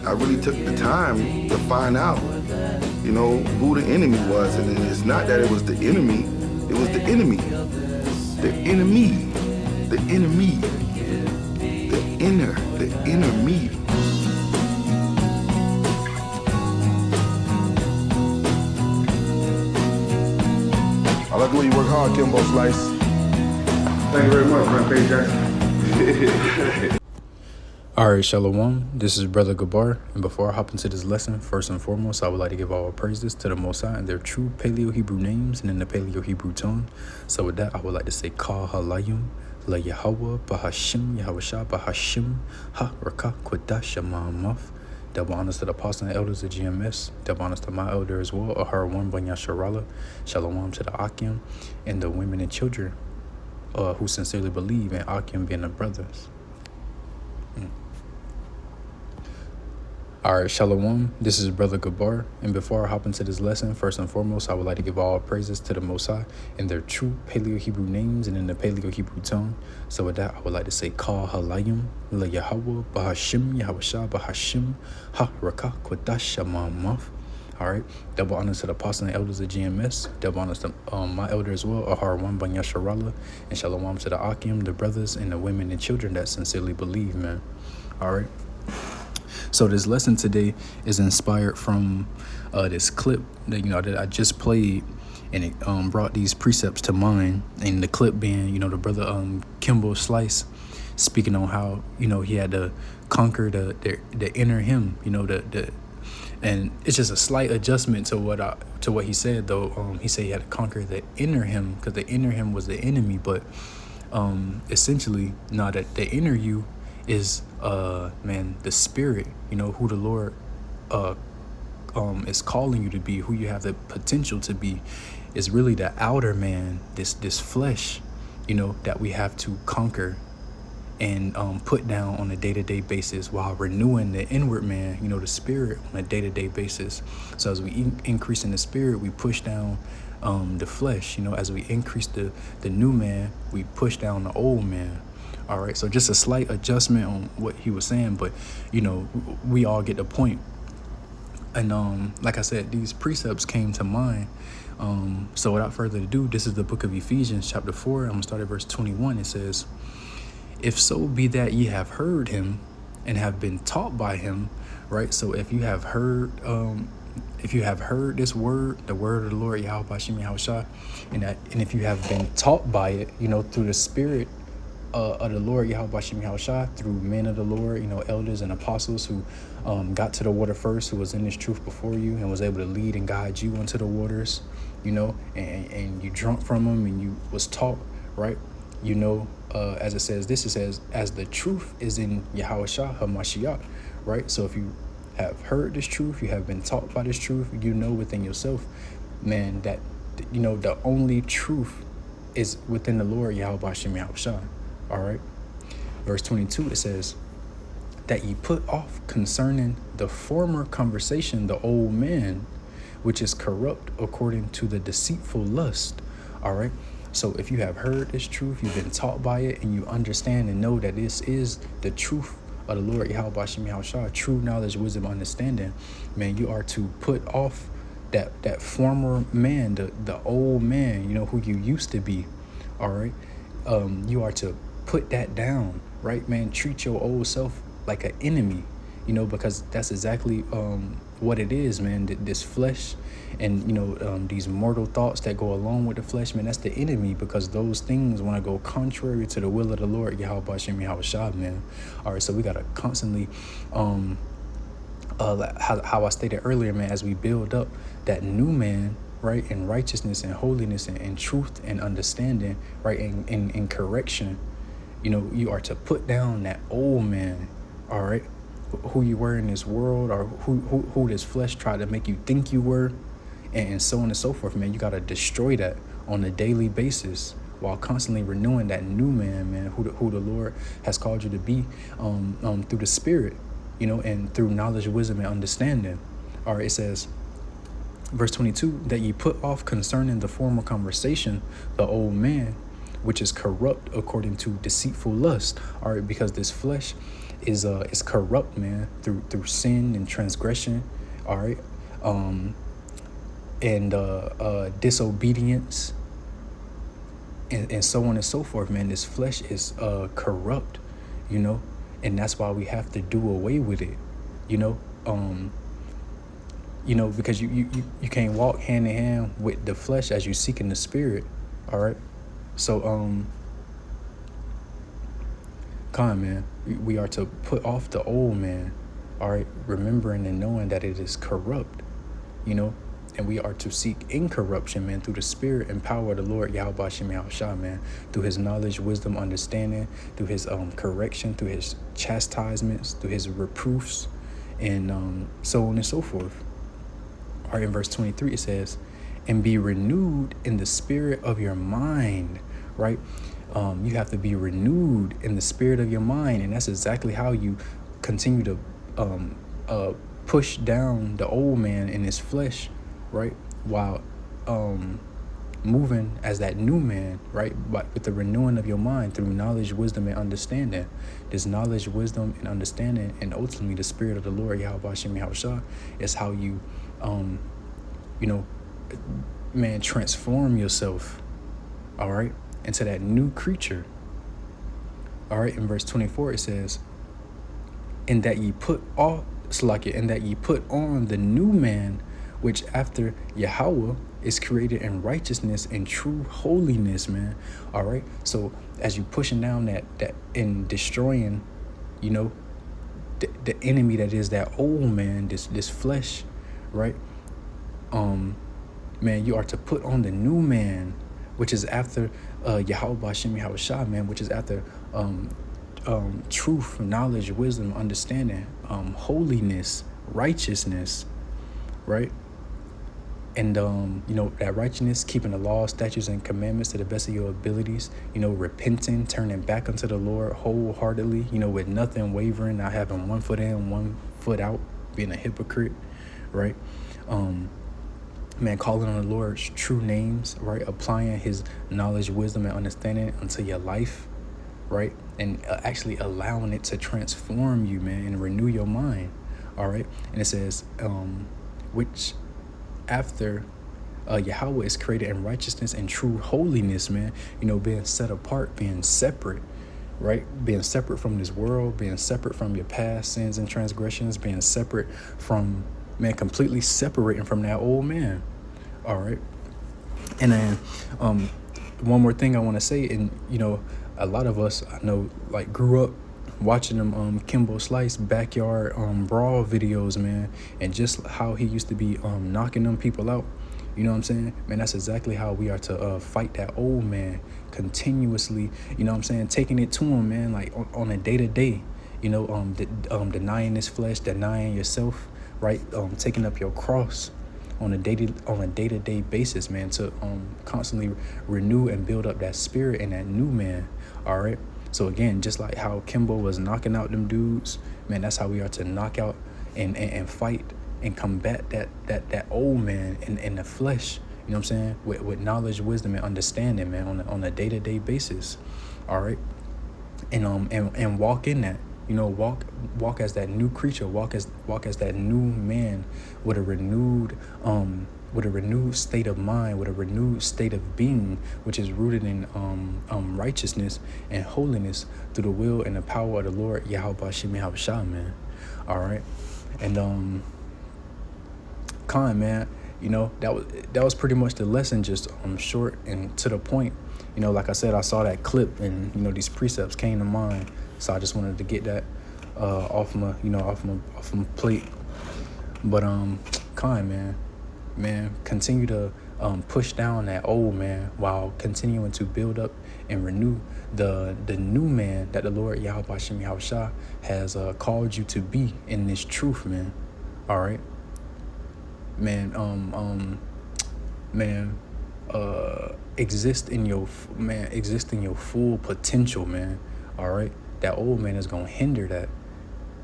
I really took the time to find out, who the enemy was. And it's not that it was the enemy, it was the enemy. The enemy. The enemy. The inner me. I like the way you work hard, Kimbo Slice. Thank you very much, man. Paige Jackson. Alright, Shalom. This is Brother Gabar, and before I hop into this lesson, first and foremost, I would like to give all praises to the Most High and their true Paleo-Hebrew names and in the Paleo-Hebrew tongue. So with that, I would like to say Ka Halayim, La Yahweh, Bahashim, Yahweh Bahashim, Ha Rakah, Kwadash, Ma'amaf. Double honors to the apostles and elders of GMS. Double honors to my elder as well, Ahar One Banya Sharala. Shalom to the Akim and the women and children who sincerely believe in Akim being the brothers. Alright, Shalom, this is Brother Gabar, and before I hop into this lesson, first and foremost, I would like to give all praises to the Most High in their true Paleo-Hebrew names and in the Paleo-Hebrew tongue. So with that, I would like to say Ka Halayim, La Yahweh, Bahashim, Yahweh Bahashim, Ha Rakah, Kwadash, Ma'amaf. Alright, double honors to the apostles and elders of GMS, double honors to my elder as well, Ahar One Banya Sharala, and Shalom to the Akim, the brothers, and the women and children that sincerely believe, man. Alright. So this lesson today is inspired from this clip that I just played, and it brought these precepts to mind. And the clip being, the brother Kimbo Slice speaking on how he had to conquer the inner him, and it's just a slight adjustment to what he said though. He said he had to conquer the inner him because the inner him was the enemy, but essentially that the inner you is the spirit, who the Lord is calling you to be, who you have the potential to be, is really the outer man, this flesh, that we have to conquer and put down on a day-to-day basis while renewing the inward man, the spirit, on a day-to-day basis. So as we increase in the spirit, we push down the flesh. As we increase the new man, we push down the old man. All right, so just a slight adjustment on what he was saying, but we all get the point. And like I said, these precepts came to mind. So without further ado, this is the book of Ephesians, chapter 4. I'm gonna start at verse 21. It says, "If so be that ye have heard him and have been taught by him," right? So if you have heard this word, the word of the Lord, Yahweh Bashim Yahushua, and if you have been taught by it, through the spirit of the Lord, Yahweh Bashim Yahushua, through men of the Lord, elders and apostles who got to the water first, who was in this truth before you and was able to lead and guide you into the waters, and you drunk from them and you was taught, right? As it says, as the truth is in Yahushua HaMashiach, right? So if you have heard this truth, you have been taught by this truth, within yourself, man, that, the only truth is within the Lord, Yahweh Bashim Yahushua. All right. Verse 22, it says that ye put off concerning the former conversation the old man, which is corrupt according to the deceitful lust. All right. So if you have heard this truth, you've been taught by it, and you understand and know that this is the truth of the Lord, Yahweh Bashim Yahushua, true knowledge, wisdom, understanding, man, you are to put off that former man, the old man, who you used to be. All right. You are to put that down, right, man? Treat your old self like an enemy, because that's exactly what it is, man. This flesh and these mortal thoughts that go along with the flesh, man, that's the enemy, because those things want to go contrary to the will of the Lord, Yahweh Bashim Yahushua, man. All right, so we got to constantly how I stated earlier, man, as we build up that new man, right, in righteousness and holiness and truth and understanding, right, and correction, you are to put down that old man, all right, who you were in this world, or who this flesh tried to make you think you were, and so on and so forth, man. You got to destroy that on a daily basis while constantly renewing that new man, who the Lord has called you to be through the Spirit, and through knowledge, wisdom, and understanding. All right, it says, verse 22, that ye put off concerning the former conversation the old man, which is corrupt according to deceitful lust. All right, because this flesh is corrupt, man, through sin and transgression. All right, and disobedience, and so on and so forth, man. This flesh is corrupt, you know, and that's why we have to do away with it, you know. Because you can't walk hand in hand with the flesh as you seek in the spirit. All right, so man, we are to put off the old man. All right, remembering and knowing that it is corrupt, you know. And we are to seek incorruption, man, through the spirit and power of the Lord Yahweh Shem Yahushua, man, through his knowledge, wisdom, understanding, through his correction, through his chastisements, through his reproofs, and so on and so forth. All right, in verse 23, it says, and be renewed in the spirit of your mind, right? You have to be renewed in the spirit of your mind, and that's exactly how you continue to push down the old man in his flesh, right? While moving as that new man, right? But with the renewing of your mind through knowledge, wisdom, and understanding. This knowledge, wisdom, and understanding, and ultimately the spirit of the Lord Yahweh Shem Yahushua, is how you, man, transform yourself, all right, into that new creature. All right, in verse 24 it says, and that ye put on the new man, which after Yahweh is created in righteousness and true holiness, man. All right, so as you pushing down that and destroying, you know, the enemy that is that old man, this flesh, right? Man, you are to put on the new man, which is after Yahweh Shem Yahushua, man, which is after truth, knowledge, wisdom, understanding, holiness, righteousness, right? And that righteousness, keeping the law, statutes, and commandments to the best of your abilities, repenting, turning back unto the Lord wholeheartedly, with nothing wavering, not having one foot in, one foot out, being a hypocrite, right? Man, calling on the Lord's true names, right? Applying his knowledge, wisdom, and understanding unto your life, right? And actually allowing it to transform you, man, and renew your mind, all right? And it says, which after Yahweh is created in righteousness and true holiness, man, being set apart, being separate, right? Being separate from this world, being separate from your past sins and transgressions, being separate from, man, completely separating from that old man. All right. And then one more thing I want to say, and a lot of us, I know, like, grew up watching them Kimbo Slice backyard brawl videos, man, and just how he used to be knocking them people out. You know what I'm saying? Man, that's exactly how we are to fight that old man continuously, taking it to him, man, like on a day-to-day, denying this flesh, denying yourself, right? Taking up your cross on a day-to-day basis, man, to constantly renew and build up that spirit and that new man. All right. So again, just like how Kimbo was knocking out them dudes, man, that's how we are to knock out and fight and combat that old man in the flesh. You know what I'm saying? With knowledge, wisdom, and understanding, man, on a day-to-day basis. All right. And walk in that. Walk as that new creature, walk as that new man with a renewed state of mind, with a renewed state of being, which is rooted in righteousness and holiness through the will and the power of the Lord Yahweh Shem Yahushua, man. All right. And man, that was pretty much the lesson, just short and to the point. Like I said, I saw that clip and these precepts came to mind. So I just wanted to get that off my plate. But man, continue to push down that old man while continuing to build up and renew the new man that the Lord Yahweh Shem Yahushua has called you to be in this truth, man. All right, man. Exist in your full potential, man. All right. That old man is gonna hinder that,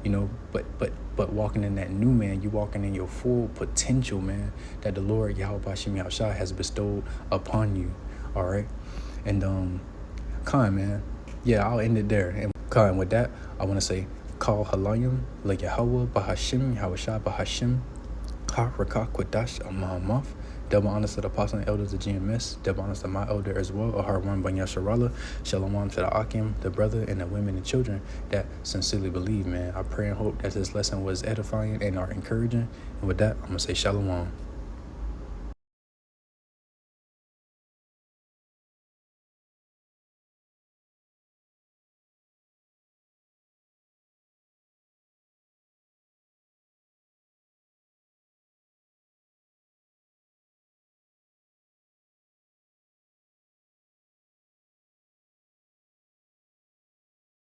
but walking in that new man, you walking in your full potential, man, that the Lord Yahweh Shem Yahushua has bestowed upon you. All right. And Khan, man. Yeah, I'll end it there. And Khan, with that, I want to say, Kal Halayim, La Yahweh, Bahashim, Yahweh Bahashim, Ha Rakah Kwadash, Amamath. Double honors to the apostle and elders of GMS. Double honors to my elder as well, Aharwan Banyasharala. Shalom to the Akim, the brother, and the women and children that sincerely believe, man. I pray and hope that this lesson was edifying and are encouraging. And with that, I'm going to say Shalom.